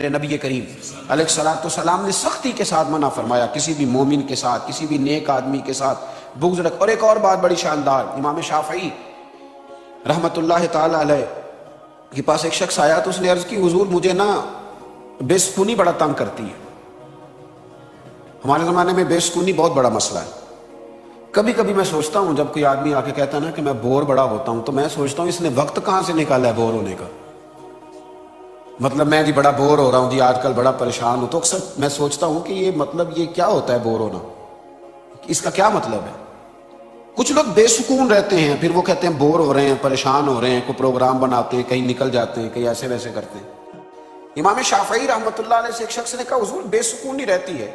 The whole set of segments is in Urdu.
نبی کریم علیہ الصلوۃ والسلام نے سختی کے ساتھ منع فرمایا کسی بھی مومن کے ساتھ، کسی بھی نیک آدمی کے ساتھ بغض رکھ۔ اور ایک اور بات بڑی شاندار، امام شافعی رحمت اللہ تعالی علیہ کے پاس ایک شخص آیا تو اس نے عرض کی حضور مجھے نا بے سکونی بڑا تنگ کرتی ہے۔ ہمارے زمانے میں بے سکونی بہت بڑا مسئلہ ہے۔ کبھی کبھی میں سوچتا ہوں جب کوئی آدمی آ کے کہتا ہے نا کہ میں بور بڑا ہوتا ہوں، تو میں سوچتا ہوں اس نے وقت کہاں سے نکالا ہے بور ہونے کا۔ مطلب میں جی بڑا بور ہو رہا ہوں جی، آج کل بڑا پریشان ہوں، تو اکثر میں سوچتا ہوں کہ یہ کیا ہوتا ہے بور ہونا، اس کا کیا مطلب ہے۔ کچھ لوگ بے سکون رہتے ہیں، پھر وہ کہتے ہیں بور ہو رہے ہیں، پریشان ہو رہے ہیں، کوئی پروگرام بناتے ہیں، کہیں نکل جاتے ہیں، کہیں ایسے ویسے کرتے ہیں۔ امام شافعی رحمۃ اللہ علیہ سے ایک شخص نے کہا حضور بے سکونی رہتی ہے،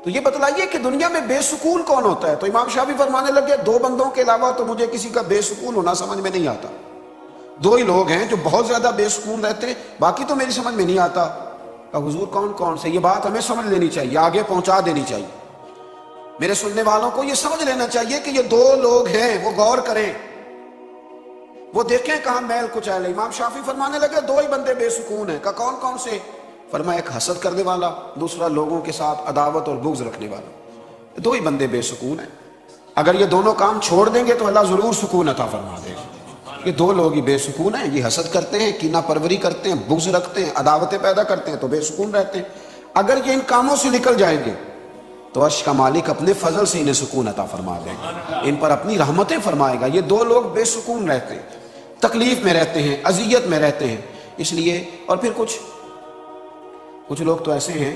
تو یہ بتلائیے کہ دنیا میں بے سکون کون ہوتا ہے؟ تو امام شافعی فرمانے لگے دو بندوں کے علاوہ تو مجھے کسی کا بے سکون ہونا سمجھ میں نہیں آتا۔ دو ہی لوگ ہیں جو بہت زیادہ بے سکون رہتے ہیں، باقی تو میری سمجھ میں نہیں آتا۔ کہا حضور کون کون سے؟ یہ بات ہمیں سمجھ لینی چاہیے، آگے پہنچا دینی چاہیے، میرے سننے والوں کو یہ سمجھ لینا چاہیے کہ یہ دو لوگ ہیں، وہ غور کریں، وہ دیکھیں کہاں میل کچیل ہے۔ امام شافعی فرمانے لگے دو ہی بندے بے سکون ہیں۔ کہا کون کون سے؟ فرمایا ایک حسد کرنے والا، دوسرا لوگوں کے ساتھ عداوت اور بغض رکھنے والا۔ دو ہی بندے بے سکون ہیں، اگر یہ دونوں کام چھوڑ دیں گے تو اللہ ضرور سکون عطا فرما دے گا۔ یہ دو لوگ ہی بے سکون ہیں، یہ حسد کرتے ہیں، کینہ پروری کرتے ہیں، بغض رکھتے ہیں، عداوتیں پیدا کرتے ہیں، تو بے سکون رہتے ہیں۔ اگر یہ ان کاموں سے نکل جائیں گے تو عرش کا مالک اپنے فضل سے انہیں سکون عطا فرما دے گا، ان پر اپنی رحمتیں فرمائے گا۔ یہ دو لوگ بے سکون رہتے ہیں، تکلیف میں رہتے ہیں، اذیت میں رہتے ہیں، اس لیے۔ اور پھر کچھ لوگ تو ایسے ہیں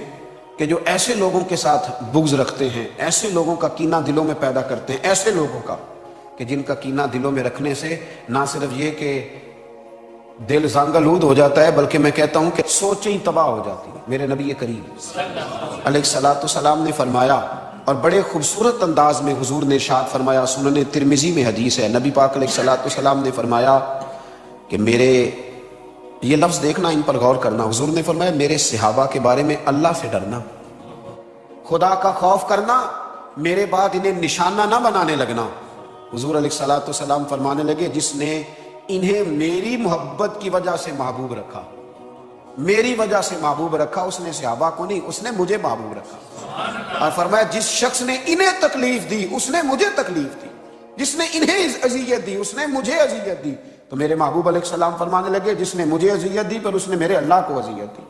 کہ جو ایسے لوگوں کے ساتھ بغض رکھتے ہیں، ایسے لوگوں کا کینہ دلوں میں پیدا کرتے ہیں، ایسے لوگوں کا کہ جن کا کینہ دلوں میں رکھنے سے نہ صرف یہ کہ دل زنگ آلود ہو جاتا ہے، بلکہ میں کہتا ہوں کہ سوچیں ہی تباہ ہو جاتی ہیں۔ میرے نبی کریم علیہ الصلوۃ والسلام نے فرمایا، اور بڑے خوبصورت انداز میں حضور نے ارشاد فرمایا، سنن ترمذی میں حدیث ہے، نبی پاک علیہ الصلوۃ والسلام نے فرمایا کہ یہ لفظ دیکھنا، ان پر غور کرنا۔ حضور نے فرمایا میرے صحابہ کے بارے میں اللہ سے ڈرنا، خدا کا خوف کرنا، میرے بعد انہیں نشانہ نہ بنانے لگنا۔ حضور علیہ الصلوۃ والسلام فرمانے لگے جس نے انہیں میری محبت کی وجہ سے محبوب رکھا، میری وجہ سے محبوب رکھا، اس نے صحابہ کو نہیں، اس نے مجھے محبوب رکھا۔ اور فرمایا جس شخص نے انہیں تکلیف دی اس نے مجھے تکلیف دی، جس نے انہیں اذیت دی اس نے مجھے اذیت دی۔ تو میرے محبوب علیہ السلام فرمانے لگے جس نے مجھے اذیت دی پر اس نے میرے اللہ کو اذیت دی۔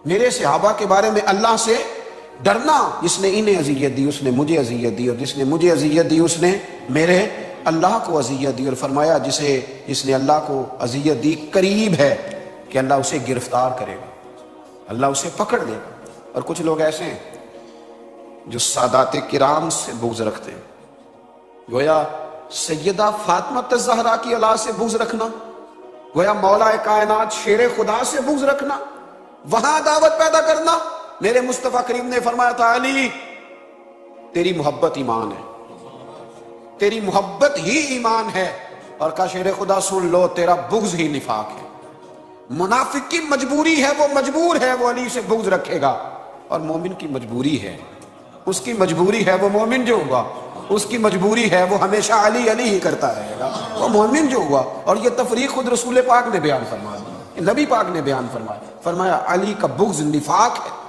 میرے صحابہ کے بارے میں اللہ سے ڈرنا، جس نے انہیں اذیت دی اس نے مجھے اذیت دی، اور جس نے مجھے اذیت دی اس نے میرے اللہ کو اذیت دی۔ اور فرمایا جس نے اللہ کو اذیت دی قریب ہے کہ اللہ اسے گرفتار کرے گا، اللہ اسے پکڑ لے گا۔ اور کچھ لوگ ایسے ہیں جو سادات کرام سے بغض رکھتے ہیں، گویا سیدہ فاطمہ الزہرا کی اولاد سے بغض رکھنا، گویا مولا کائنات شیر خدا سے بغض رکھنا، وہاں عداوت پیدا کرنا۔ میرے مصطفیٰ کریم نے فرمایا تھا علی تیری محبت ایمان ہے، تیری محبت ہی ایمان ہے، اور کہا شیر خدا سن لو تیرا بغض ہی نفاق ہے۔ منافق کی مجبوری ہے، وہ مجبور ہے وہ علی سے بغض رکھے گا، اور مومن کی مجبوری ہے، اس کی مجبوری ہے وہ مومن جو ہوا، اس کی مجبوری ہے وہ ہمیشہ علی علی ہی کرتا رہے گا، وہ مومن جو ہوا۔ اور یہ تفریق خود رسول پاک نے بیان فرمایا، نبی پاک نے بیان فرمایا علی کا بغض نفاق ہے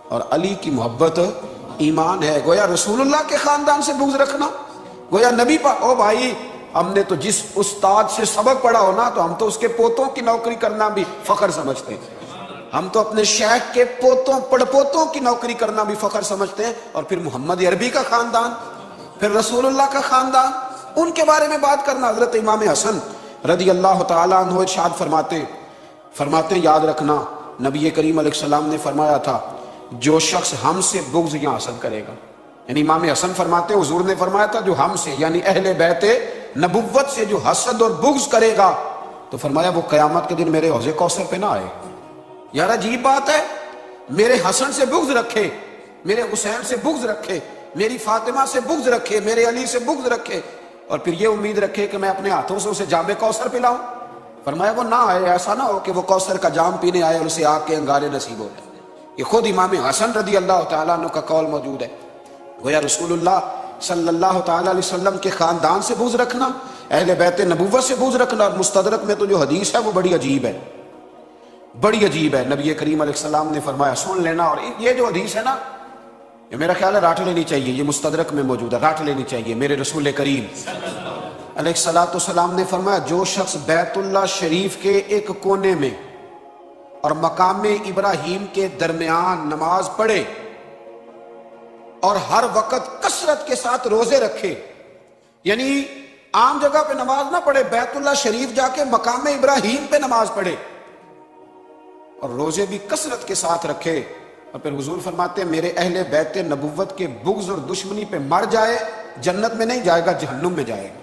اور علی کی محبت ایمان ہے۔ گویا رسول اللہ کے خاندان سے بغض رکھنا، گویا نبی پاک، او بھائی ہم نے تو جس استاد سے سبق پڑھا ہونا تو ہم تو اس کے پوتوں کی نوکری کرنا بھی فخر سمجھتے ہیں، ہم تو اپنے شیخ کے پوتوں پڑپوتوں کی نوکری کرنا بھی فخر سمجھتے ہیں۔ اور پھر محمد عربی کا خاندان، پھر رسول اللہ کا خاندان، ان کے بارے میں بات کرنا۔ حضرت امام حسن رضی اللہ تعالیٰ عنہ ارشاد فرماتے یاد رکھنا، نبی کریم علیہ السلام نے فرمایا تھا جو شخص ہم سے بغض یا حسد کرے گا، یعنی امام حسن فرماتے حضور نے فرمایا تھا جو ہم سے یعنی اہل بیت نبوت سے جو حسد اور بغض کرے گا، تو فرمایا وہ قیامت کے دن میرے حوض کوثر پہ نہ آئے۔ یار عجیب بات ہے، میرے حسن سے بغض رکھے، میرے حسین سے بغض رکھے، میری فاطمہ سے بغض رکھے، میرے علی سے بغض رکھے، اور پھر یہ امید رکھے کہ میں اپنے ہاتھوں سے اسے جام کوثر پلاؤں۔ فرمایا وہ نہ آئے، ایسا نہ ہو کہ وہ کوثر کا جام پینے آئے اور اسے آگ کے انگارے نصیب ہو جائے۔ یہ خود امام حسن رضی اللہ تعالیٰ عنہ کا قول موجود ہے۔ گویا رسول اللہ صلی اللہ تعالیٰ علیہ وسلم کے خاندان سے بغض رکھنا، اہل بیت نبوت سے بغض رکھنا۔ اور مستدرک میں تو جو حدیث ہے وہ بڑی عجیب ہے، بڑی عجیب ہے. نبی کریم علیہ السلام نے فرمایا سن لینا, اور یہ جو حدیث ہے نا یہ میرا خیال ہے رٹ لینی چاہیے, یہ مستدرک میں موجود ہے, رٹ لینی چاہیے. میرے رسول کریم علیہ السلام نے فرمایا جو شخص بیت اللہ شریف کے ایک کونے میں اور مقام ابراہیم کے درمیان نماز پڑھے اور ہر وقت کثرت کے ساتھ روزے رکھے, یعنی عام جگہ پہ نماز نہ پڑھے, بیت اللہ شریف جا کے مقام ابراہیم پہ نماز پڑھے اور روزے بھی کثرت کے ساتھ رکھے, اور پھر حضور فرماتے ہیں میرے اہل بیت نبوت کے بغض اور دشمنی پہ مر جائے, جنت میں نہیں جائے گا, جہنم میں جائے گا.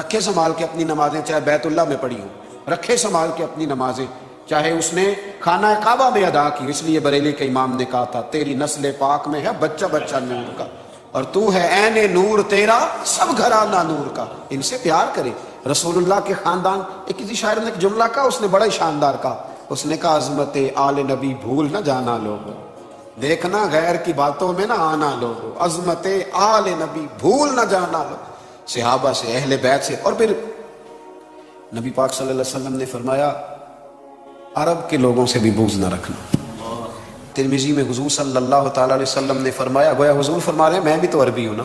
رکھے سنبھال کے اپنی نمازیں, چاہے بیت اللہ میں پڑھی ہوں, رکھے سنبھال کے اپنی نمازیں, چاہے اس نے خانہ کعبہ میں ادا کی. اس لیے بریلی کے امام نے کہا تھا تیری نسل پاک میں ہے بچہ بچہ نور کا, اور تو ہے عین نور تیرا سب گھرانہ نور کا. ان سے پیار کرے. رسول اللہ کے خاندان, ایک کسی شاعر نے ایک جملہ کہا, اس نے بڑا ہی شاندار کہا, اس نے کہا عظمت آل نبی بھول نہ جانا لوگو, دیکھنا غیر کی باتوں میں نہ آنا لوگو, عظمت آل نبی بھول نہ جانا لوگو. صحابہ سے, اہل بیت سے. اور پھر نبی پاک صلی اللہ علیہ وسلم نے فرمایا عرب کے لوگوں سے بھی بغض نہ رکھنا. ترمذی میں حضور صلی اللہ تعالیٰ علیہ وسلم نے فرمایا, گویا حضور فرما رہے ہیں میں بھی تو عربی ہوں نا,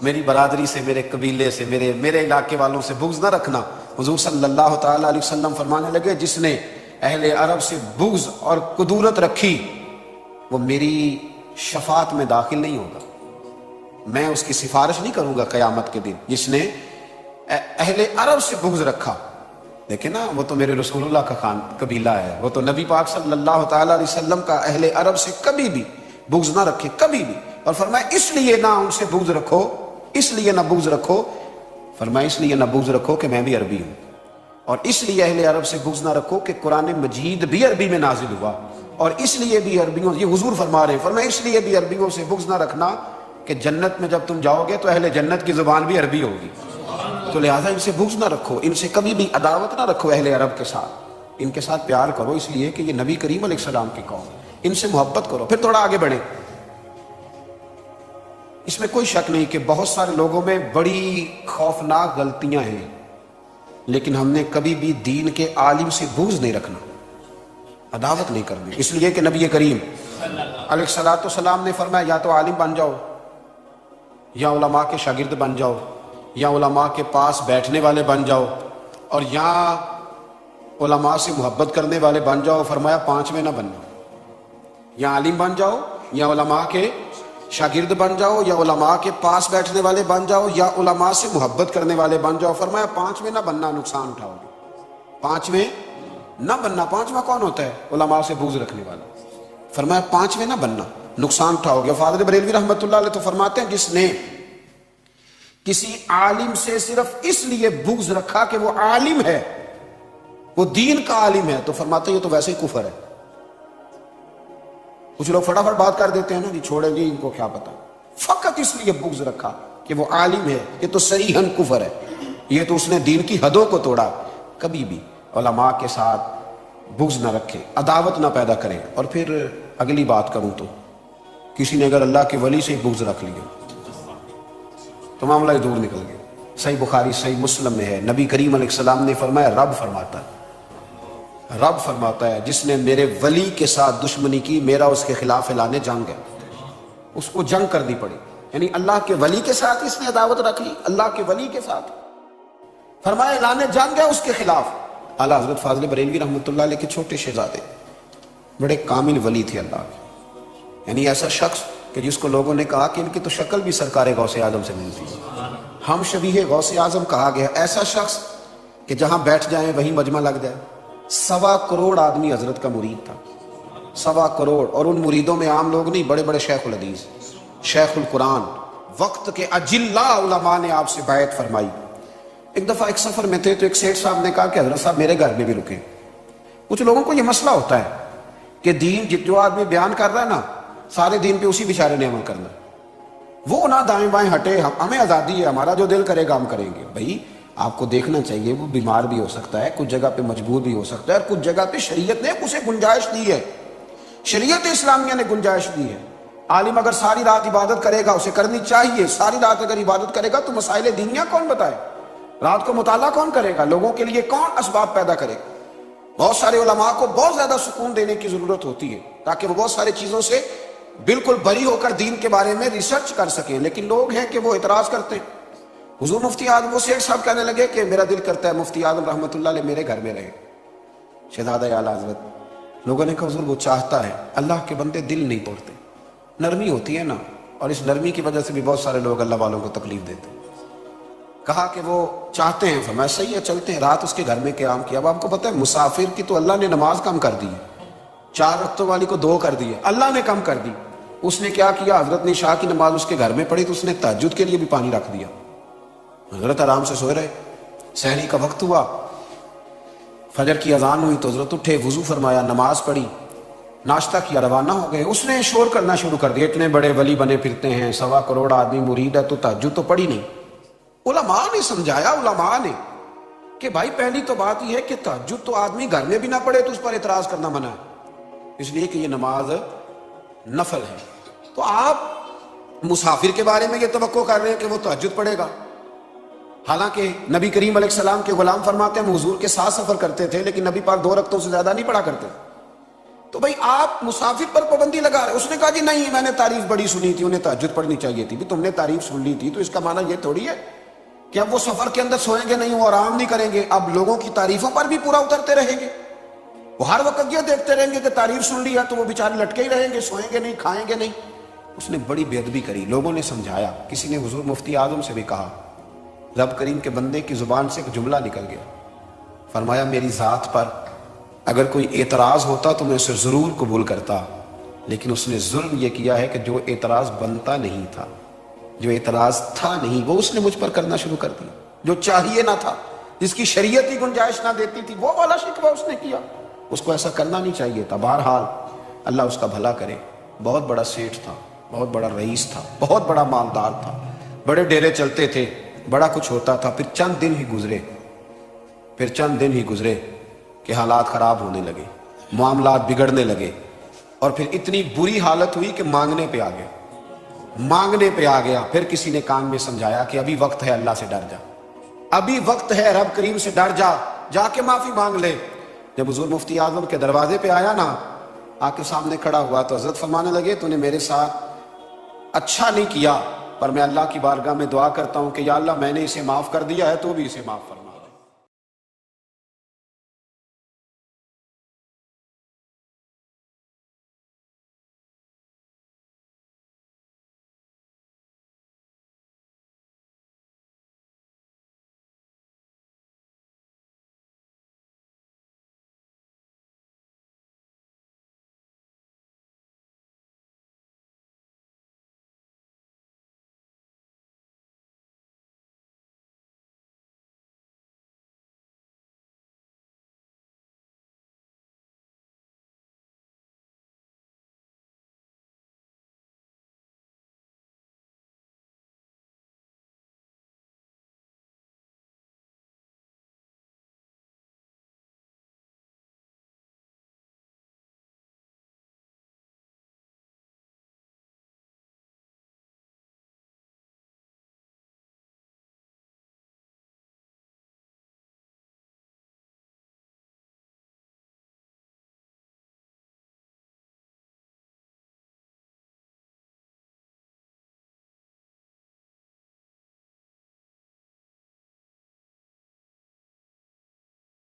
میری برادری سے, میرے قبیلے سے, میرے علاقے والوں سے بغض نہ رکھنا. حضور صلی اللہ تعالیٰ علیہ وسلم فرمانے لگے جس نے اہل عرب سے بغض اور کدورت رکھی وہ میری شفاعت میں داخل نہیں ہوگا, میں اس کی سفارش نہیں کروں گا قیامت کے دن. جس نے اہل عرب سے بغض رکھا, دیکھیں نا وہ تو میرے رسول اللہ کا قبیلہ ہے, وہ تو نبی پاک صلی اللہ تعالیٰ علیہ وسلم کا اہل عرب سے کبھی بھی بغض نہ رکھے, کبھی بھی. اور فرمایا اس لیے نہ ان سے بغض رکھو, اس لیے نہ بغض رکھو, فرمایا اس لیے نہ بغض رکھو کہ میں بھی عربی ہوں, اور اس لیے اہل عرب سے بغض نہ رکھو کہ قرآن مجید بھی عربی میں نازل ہوا, اور اس لیے بھی عربیوں, یہ حضور فرما رہے ہیں, فرمایا اس لیے بھی عربیوں سے بغض نہ رکھنا کہ جنت میں جب تم جاؤ گے تو اہل جنت کی زبان بھی عربی ہوگی, تو لہٰذا ان سے بغض نہ رکھو, ان سے کبھی بھی عداوت نہ رکھو. اہل عرب کے ساتھ, ان کے ساتھ پیار کرو, اس لیے کہ یہ نبی کریم علیہ السلام کی قوم, ان سے محبت کرو. پھر تھوڑا آگے بڑھیں. اس میں کوئی شک نہیں کہ بہت سارے لوگوں میں بڑی خوفناک غلطیاں ہیں, لیکن ہم نے کبھی بھی دین کے عالم سے بغض نہیں رکھنا, عداوت نہیں کرنی. اس لیے کہ نبی کریم علیہ السلام نے فرمایا یا تو عالم بن جاؤ, یا علماء کے شاگرد بن جاؤ, یا علماء کے پاس بیٹھنے والے بن جاؤ, اور یا علماء سے محبت کرنے والے بن جاؤ. فرمایا پانچویں نہ بننا, یا عالم بن جاؤ, یا علماء کے شاگرد بن جاؤ, یا علماء کے پاس بیٹھنے والے بن جاؤ, یا علماء سے محبت کرنے والے بن جاؤ. فرمایا پانچویں نہ بننا, نقصان اٹھاؤ گے. پانچویں نہ بننا. پانچواں کون ہوتا ہے؟ علماء سے بغض رکھنے والا. فرمایا پانچویں نہ بننا, نقصان اٹھاؤ گے. فاضل بریلوی رحمۃ اللہ علیہ تو فرماتے ہیں جس نے کسی عالم سے صرف اس لیے بغض رکھا کہ وہ عالم ہے, وہ دین کا عالم ہے, تو فرماتے ہیں یہ تو ویسے ہی کفر ہے. کچھ لوگ فٹافٹ بات کر دیتے ہیں نا, جی چھوڑیں جی ان کو کیا پتا, فقط اس لیے بغض رکھا کہ وہ عالم ہے, یہ تو صریحاً کفر ہے, یہ تو اس نے دین کی حدوں کو توڑا. کبھی بھی علماء کے ساتھ بغض نہ رکھیں, عداوت نہ پیدا کریں. اور پھر اگلی بات کروں تو کسی نے اگر اللہ کے ولی سے بغض رکھ لیا تو معاملہ دور نکل گیا. صحیح بخاری صحیح مسلم میں ہے, نبی کریم علیہ السلام نے فرمایا رب فرماتا ہے جس نے میرے ولی کے ساتھ دشمنی کی میرا اس کے خلاف اعلان جنگ ہے. اس کو جنگ کرنی پڑی, یعنی اللہ کے ولی کے ساتھ اس نے عداوت رکھ لی, اللہ کے ولی کے ساتھ. فرمایا اعلان جنگ ہے اس کے خلاف. اعلیٰ حضرت فاضل بریلوی رحمۃ اللہ علیہ کے چھوٹے شہزادے, بڑے کامل ولی تھے اللہ کے, یعنی ایسا شخص کہ جس کو لوگوں نے کہا کہ ان کی تو شکل بھی سرکار غوث اعظم سے ملتی ہے, ہم شبیہ غوث اعظم کہا گیا. ایسا شخص کہ جہاں بیٹھ جائیں وہیں مجمع لگ جائے. 1.25 کروڑ آدمی حضرت کا مرید تھا, 1.25 کروڑ. اور ان مریدوں میں عام لوگ نہیں, بڑے بڑے شیخ الحدیث, شیخ القرآن, وقت کے اجلا علماء نے آپ سے بیعت فرمائی. ایک دفعہ ایک سفر میں تھے تو ایک سیٹھ صاحب نے کہا کہ حضرت صاحب میرے گھر میں بھی رکیں. کچھ لوگوں کو یہ مسئلہ ہوتا ہے کہ دین جو آدمی بیان کر رہا ہے نا, سارے دین پہ اسی بیچارے نے عمل کرنا, وہ نہ دائیں بائیں ہٹے, ہمیں آزادی ہے, ہمارا جو دل کرے گا ہم کریں گے. بھائی آپ کو دیکھنا چاہیے, وہ بیمار بھی ہو سکتا ہے, کچھ جگہ پہ مجبور بھی ہو سکتا ہے, اور کچھ جگہ پہ شریعت نے اسے گنجائش دی ہے, شریعت اسلامیہ نے گنجائش دی ہے. عالم اگر ساری رات عبادت کرے گا, اسے کرنی چاہیے, ساری رات اگر عبادت کرے گا تو مسائل دینیا کون بتائے, رات کو مطالعہ کون کرے گا, لوگوں کے لیے کون اسباب پیدا کرے گا. بہت سارے علماء کو بہت زیادہ سکون دینے کی ضرورت ہوتی ہے تاکہ وہ بہت ساری چیزوں سے بالکل بری ہو کر دین کے بارے میں ریسرچ کر سکیں، لیکن لوگ ہیں کہ وہ اعتراض کرتے ہیں۔ حضور مفتی اعظم سیٹھ صاحب کہنے لگے کہ میرا دل کرتا ہے مفتی اعظم رحمۃ اللہ علیہ میرے گھر میں رہے، شہزادہ اعلیٰ حضرت۔ لوگوں نے کہا حضور وہ چاہتا ہے، اللہ کے بندے دل نہیں توڑتے، نرمی ہوتی ہے نا، اور اس نرمی کی وجہ سے بھی بہت سارے لوگ اللہ والوں کو تکلیف دیتے ہیں۔ کہا کہ وہ چاہتے ہیں، فرمایا صحیح ہے چلتے ہیں۔ رات اس کے گھر میں قیام کیا۔ اب آپ کو پتہ ہے مسافر کی تو اللہ نے نماز کم کر دی ہے، 4 رکعتوں والی کو 2 کر دی ہے، اللہ نے کم کر دی۔ اس نے کیا کیا، حضرت نے عشاء کی نماز اس کے گھر میں پڑھی تو اس نے تہجد کے لیے بھی پانی رکھ دیا۔ حضرت آرام سے سوئے رہے، سحری کا وقت ہوا، فجر کی اذان ہوئی تو حضرت اٹھے، وضو فرمایا، نماز پڑھی، ناشتہ کیا، روانہ ہو گئے۔ اس نے شور کرنا شروع کر دیا، اتنے بڑے ولی بنے پھرتے ہیں، 1.25 کروڑ آدمی مرید ہے تو تہجد تو پڑھی نہیں۔ علماء نے سمجھایا، علماء نے، کہ بھائی پہلی تو بات یہ ہے کہ تہجد تو آدمی گھر میں بھی نہ پڑھے تو اس پر اعتراض کرنا منع ہے، اس لیے کہ یہ نماز نفل ہے۔ تو آپ مسافر کے بارے میں یہ توقع کر رہے ہیں کہ وہ تہجد پڑھے گا، حالانکہ نبی کریم علیہ السلام کے غلام فرماتے ہیں حضور کے ساتھ سفر کرتے تھے لیکن نبی پاک 2 رکعتوں سے زیادہ نہیں پڑھا کرتے۔ تو بھائی آپ مسافر پر پابندی لگا رہے۔ اس نے کہا جی نہیں، میں نے تعریف بڑی سنی تھی، انہیں تہجد پڑھنی چاہیے تھی۔ بھی تم نے تعریف سن لی تھی تو اس کا معنی یہ تھوڑی ہے کہ اب وہ سفر کے اندر سوئیں گے نہیں، وہ آرام نہیں کریں گے، اب لوگوں کی تعریفوں پر بھی پورا اترتے رہیں گے۔ وہ ہر وقت یہ دیکھتے رہیں گے کہ تعریف سن لی ہے تو وہ بیچارے لٹکے ہی رہیں گے، سوئیں گے نہیں، کھائیں گے نہیں۔ اس نے بڑی بے ادبی کری، لوگوں نے سمجھایا، کسی نے حضور مفتی اعظم سے بھی کہا، رب کریم کے بندے کی زبان سے ایک جملہ نکل گیا، فرمایا میری ذات پر اگر کوئی اعتراض ہوتا تو میں اسے ضرور قبول کرتا، لیکن اس نے ظلم یہ کیا ہے کہ جو اعتراض بنتا نہیں تھا، جو اعتراض تھا نہیں، وہ اس نے مجھ پر کرنا شروع کر دیا، جو چاہیے نہ تھا، جس کی شریعت ہی گنجائش نہ دیتی تھی، وہ والا شکوہ اس نے کیا۔ اس کو ایسا کرنا نہیں چاہیے تھا۔ بہرحال اللہ اس کا بھلا کرے، بہت بڑا سیٹھ تھا، بہت بڑا رئیس تھا، بہت بڑا مالدار تھا، بڑے ڈیرے چلتے تھے، بڑا کچھ ہوتا تھا۔ پھر چند دن ہی گزرے کہ حالات خراب ہونے لگے، معاملات بگڑنے لگے، اور پھر اتنی بری حالت ہوئی کہ مانگنے پہ آ گیا۔ پھر کسی نے کان میں سمجھایا کہ ابھی وقت ہے، اللہ سے ڈر جا، ابھی وقت ہے، رب کریم سے ڈر جا، جا کے معافی مانگ لے۔ جب حضور مفتی اعظم کے دروازے پہ آیا نا، آ کے سامنے کھڑا ہوا تو حضرت فرمانے لگے تو نے میرے ساتھ اچھا نہیں کیا، پر میں اللہ کی بارگاہ میں دعا کرتا ہوں کہ یا اللہ میں نے اسے معاف کر دیا ہے تو بھی اسے معاف فرما۔